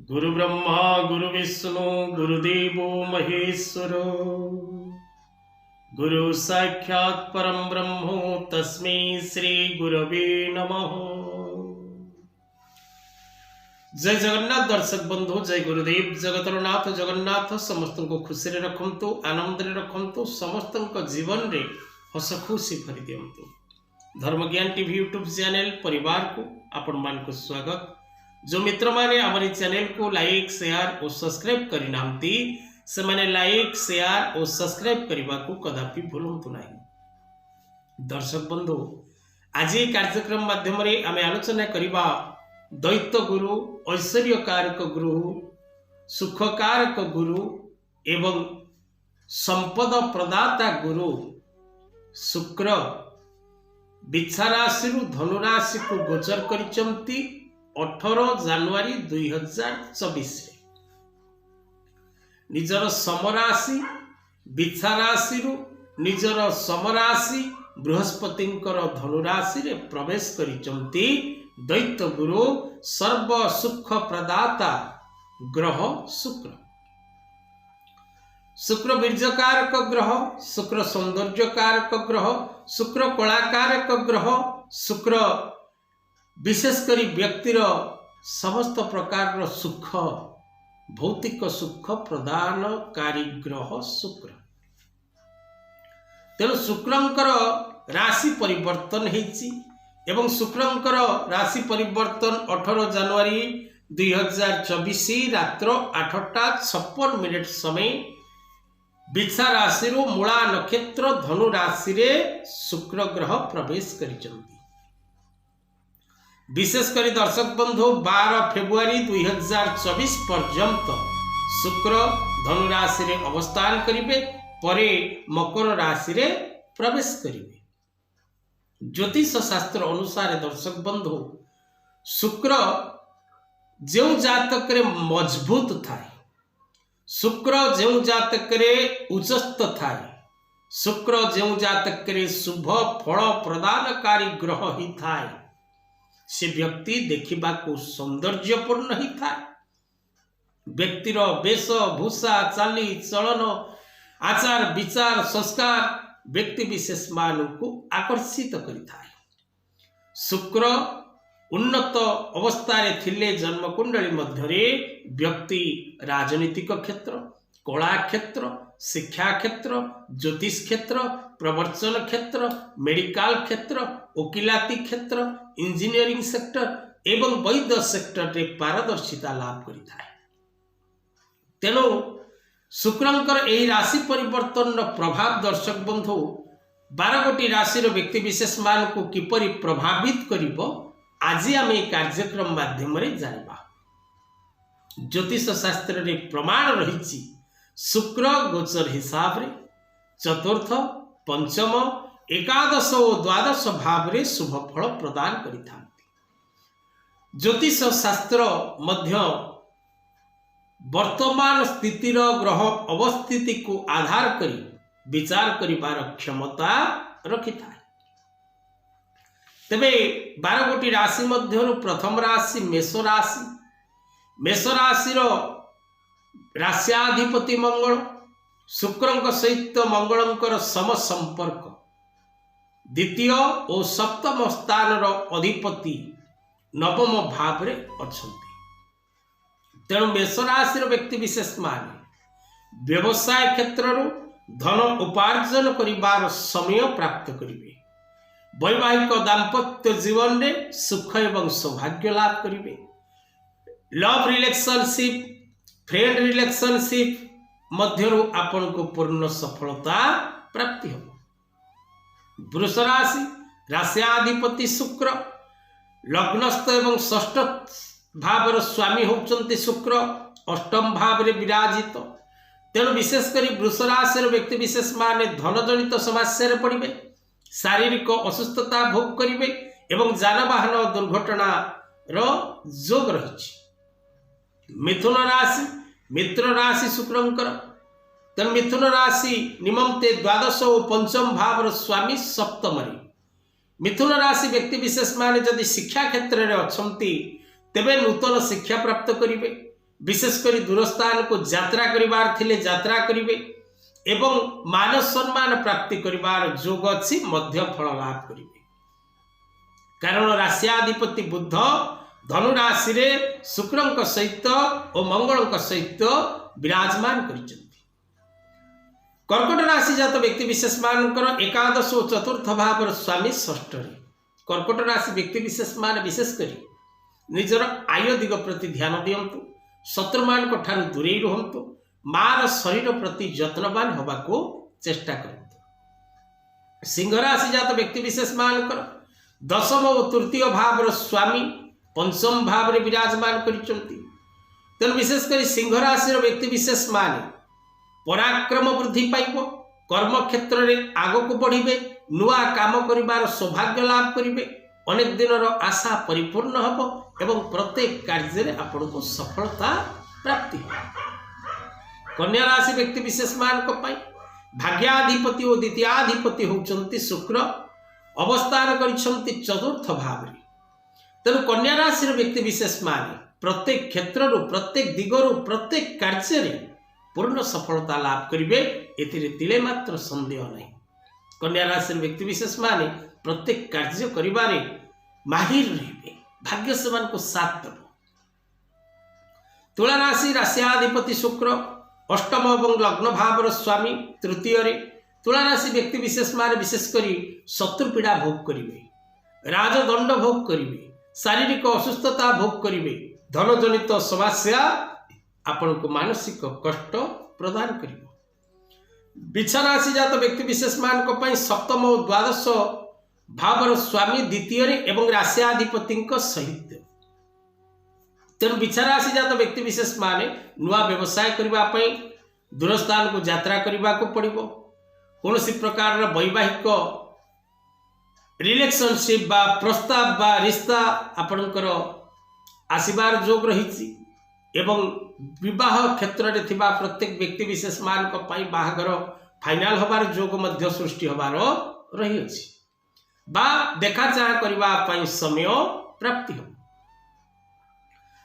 गुरु ब्रह्मा गुरु विष्णु गुरुदेव महेश्वर गुरु साक्षात् परम ब्रह्म तस्मै श्री गुरवे नमः। जय जगन्नाथ दर्शक बंधु, जय गुरुदेव जगतर नाथ जगन्नाथ समस्त को खुशी रे रखंतु, आनंद रे रखंतु, समस्त जीवन रे हस खुशी भरी दियंतु। धर्म ज्ञान टीवी यूट्यूब चैनल परिवार को आपण मान को स्वागत। जो मित्र माने हमारे चैनल को लाइक शेयर और सब्सक्राइब करि नांती से माने लाइक शेयर और सब्सक्राइब करबा को कदापि भूलंतु नहीं। दर्शक बंधु, आज ये कार्यक्रम माध्यम रे आमे आलोचना करिबा दैत्य गुरु, ऐश्वर्य कारक गुरु, सुख कारक गुरु एवं संपद प्रदाता गुरु शुक्र बिच्छा राशि धनु राशि को गोचर करिचंती 18 जानुआरी 2024 निजर समराशि बिच्छा राशि निजर समराशि बृहस्पति धनुराशि रे प्रवेश करिचंती दैत्य गुरु सर्व सुख प्रदाता ग्रह शुक्र। शुक्र बीर्जकारक ग्रह, शुक्र सौंदर्यकारक ग्रह, शुक्र कलाकारक ग्रह, शुक्र विशेष करी व्यक्तिर समस्त प्रकार सुख भौतिक सुख प्रदानकारी ग्रह शुक्र। तेणु शुक्रंकर राशि परिवर्तन हेछि एवं शुक्रंकर राशि परिवर्तन 18 जानुआरी 2024 रात्र 8:56 समय बिच्छा राशि मूला नक्षत्र धनु राशि रे शुक्र ग्रह प्रवेश करिचंती। विशेषकर दर्शक बंधु 12 फेब्रुआरी 2024 पर्यंत शुक्र धनु राशि रे अवस्थान करिवे, परे मकर राशि रे प्रवेश करिवे। ज्योतिष शास्त्र अनुसार दर्शक बंधु शुक्र जो जातक रे मजबूत थाए, शुक्र जो जातक रे उच्चस्थ थाए, शुक्र जो जातक रे शुभ फल प्रदानकारी ग्रह ही थाए, से व्यक्ति देखा सौंदर्यपूर्ण ही था। व्यक्तिर वेश भूषा चाली चलन आचार विचार संस्कार व्यक्ति विशेष मान को आकर्षित करिथाए। शुक्र उन्नत अवस्था थिले जन्म कुंडली मध्यरे व्यक्ति राजनीतिक क्षेत्र, कला क्षेत्र, शिक्षा क्षेत्र, ज्योतिष क्षेत्र, प्रवचन क्षेत्र, मेडिकल क्षेत्र, वकिलाती क्षेत्र, इंजीनियरिंग सेक्टर एवं वैद्य सेक्टर रे पारदर्शिता लाभ करिथाए। तेणु शुक्रंकर एही राशि परिवर्तन प्रभाव दर्शक बंधु 12 गोटी राशि व्यक्ति विशेष मान को किपरि प्रभावित करिवो आज आम कार्यक्रम माध्यम रे जानिबा। ज्योतिष शास्त्र रे प्रमाण रहिछि शुक्र गोचर हिसाब रे चतुर्थ, पंचम, एकादश और द्वादश भाव रे शुभ फल प्रदान करिथांती। ज्योतिष शास्त्र मध्य वर्तमान स्थितिर ग्रह अवस्थिति को आधार करी विचार करिबार क्षमता रखिथाए। तेबे 12 गोटी राशि मध्यरु प्रथम राशि मेष राशि। मेष राशिर राश्याधिपति मंगल शुक्रंक सहित मंगलंकर सम संपर्क, द्वितीय और सप्तम स्थान अधिपति नवम भाव रे अछंती। तेणु मेष राशि व्यक्ति विशेष माने व्यवसाय क्षेत्र धन उपार्जन करिबार समय प्राप्त करिवे। वैवाहिक दाम्पत्य जीवन में सुख एवं सौभाग्य लाभ करिवे। लव रिलेशनशिप, फ्रेंड रिलेशनशिप मध्यरु आपन को पूर्ण सफलता प्राप्ति हो। वृष राशि राश्याधिपति शुक्र लग्नस्थ एवं षष्ठ भावर स्वामी होचंती शुक्र अष्टम भाव रे विराजित। तेणु विशेषकर वृष राशि व्यक्ति विशेष माने धन जनित समस्या रे पड़िबे, शारीरिक असुस्थता भोग करिवे एवं जानवाहन दुर्घटना रो जोग रहिछि। मिथुन राशि मित्र राशि शुक्रंकर। तेणु मिथुन राशि निमंते द्वादश और पंचम भावर स्वामी सप्तम। मिथुन राशि व्यक्ति विशेष माने जदि शिक्षा क्षेत्र में अछंती तेबे नूतन शिक्षा प्राप्त करिवे। विशेषकर दूर स्थान को यात्रा करिवार थिले यात्रा करिवे एवं मान सम्मान प्राप्ति करिवार जोग अछि मध्य फल लाभ करिवे। कारण राशियाधिपति बुध धनु राशि रे शुक्रंक सहित और मंगलंक सहित विराजमान करिसेंति। कर्कट राशि जात व्यक्ति विशेष मानकर एकादश और चतुर्थ भाव स्वामी षष्ठ रे। कर्कट राशि व्यक्ति विशेष मान विशेष करी निजर आय दिग प्रति ध्यान दियंतु, शत्रु मान को ठारू दूरे रहंतु, मार शरीर प्रति जत्नवान होबा को चेष्टा करंतु। सिंह राशि जात व्यक्ति विशेष मानकर दशम और तृतीय भाव स्वामी पंचम भाव रे विराजमान करिसेंति। तेणु विशेषकर सिंह राशि व्यक्ति विशेष माने पराक्रम वृद्धि पाइब, कर्म क्षेत्र में आग को बढ़े, नुआ काम करिबार सौभाग्य लाभ करिवे, अनेक दिन आशा परिपूर्ण हब एवं प्रत्येक कार्य में आपन को सफलता प्राप्ति हो। कन्या राशि व्यक्ति विशेष मान भाग्याधिपति और द्वितीयाधिपति होउचंती शुक्र अवस्थान करिसेंती चतुर्थ भाव रे। तेणु कन्या राशि व्यक्ति विशेष माने प्रत्येक क्षेत्र प्रत्येक दिगरु प्रत्येक कार्य में पूर्ण सफलता लाभ करिवे, एथिरे तिले मात्र संदेह नहीं। कन्या राशि व्यक्ति विशेष माने प्रत्येक कार्य करिबारे माहिर रहिबे, भाग्य सेमान को साथ देव। तुला राशि राशियाधिपति शुक्र अष्टम और लग्न भावर स्वामी तृतीय रे। तुला राशि व्यक्ति विशेष माने विशेष करी शत्रु पीड़ा भोग करिवे, राजदंड भोग करिवे, शारीरिक असुस्थता भोग करिवे, धन जनित समस्या आपण को मानसिक कष्ट प्रदान करिवो। बिच्छा राशि जात व्यक्ति विशेष मान को पई सप्तम और द्वादश भावर स्वामी द्वितीय रे एवं राशियाधिपति सहित। तेणु बिच्छा राशि जात व्यक्ति विशेष माने नुआ व्यवसाय करबा पई दूर स्थान को यात्रा करबा को पड़िबो। कोनोसी प्रकार वैवाहिक रिलेशनशिप बा प्रस्ताव बा रिश्ता आपणकर आसीबार जोग रही एवं विवाह क्षेत्र में थिबा प्रत्येक व्यक्ति विशेष मान को पाई बाहागर फाइनाल होबार जोग मध्य सृष्टि होबार रही अछि बा देखा चाह करबा पाई समय प्राप्ति हो।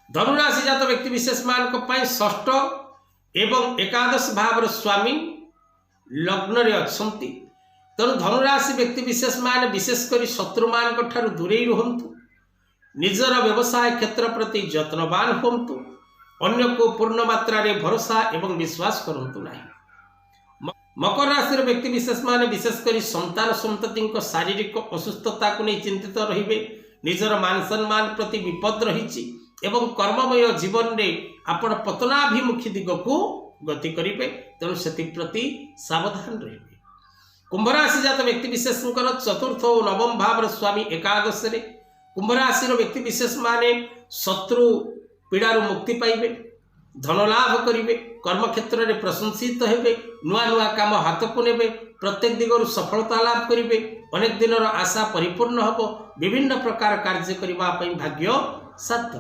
धनु राशि जात व्यक्ति विशेष मान को पाई षष्ठ एवं एकादश भावर स्वामी लग्न रे अछंती। तेणु धनु राशि व्यक्ति विशेष मान विशेष करी शत्रु मान को ठारू दूरे रहंतु, निजर व्यवसाय क्षेत्र प्रति जत्नवान होंतु, अन्य को पूर्ण मात्रा रे भरोसा एवं विश्वास करंतु नहीं। मकर राशि व्यक्ति विशेष माने विशेष करी संतान संतति शारीरिक असुस्थता को नहीं चिंतित रहिबे, निजर मान सम्मान प्रति विपद रही एवं कर्ममय जीवन रे आपण पतनाभिमुखी दिग को गति करिवे। तेणु सेति प्रति सावधान रहिबे। कुंभ राशि जात व्यक्ति विशेष चतुर्थ और नवम भाव स्वामी एकादश रे। कुंभ राशि व्यक्ति विशेष माने शत्रु पीड़ारू मुक्ति पाइबे, धन लाभ करिवे, कर्म क्षेत्र में प्रशंसित हेबे, नुआ नुआ काम हाथ को नेबे, प्रत्येक दिगरु सफलता लाभ करिवे, अनेक दिनर आशा परिपूर्ण हब, विभिन्न प्रकार कार्य करबा पई भाग्य साथ।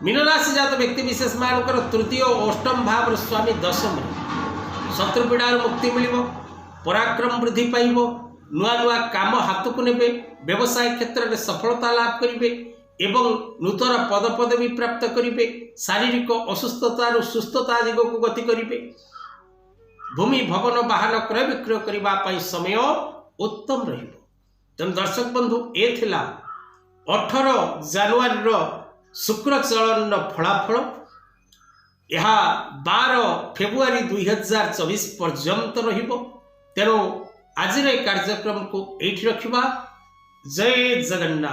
मीन राशि जात व्यक्ति विशेष मानकर तृतीय और अष्टम भाव स्वामी दशम रे। शत्रु पीड़ारू मुक्ति मिलिबो, पराक्रम वृद्धि पाइबो, नुआ नुआ काम हाथ को नेबे, व्यवसाय क्षेत्र में सफलता लाभ करिवे एवं नूतन पद पदवी प्राप्त करिवे, शारीरिक असुस्थता सुस्थता दिग को गति करिवे, भूमि भवन वाहन क्रय विक्रय करबा पई समय उत्तम रहिबो। तेणु दर्शक बंधु ए थिला 18 जनवरी रो शुक्र चलन फलाफल। यह 12 फेब्रुआरी 2024 पर्यंत रहिबो। तेणु आज कार्यक्रम को एठी रखिबा। जय जगन्नाथ।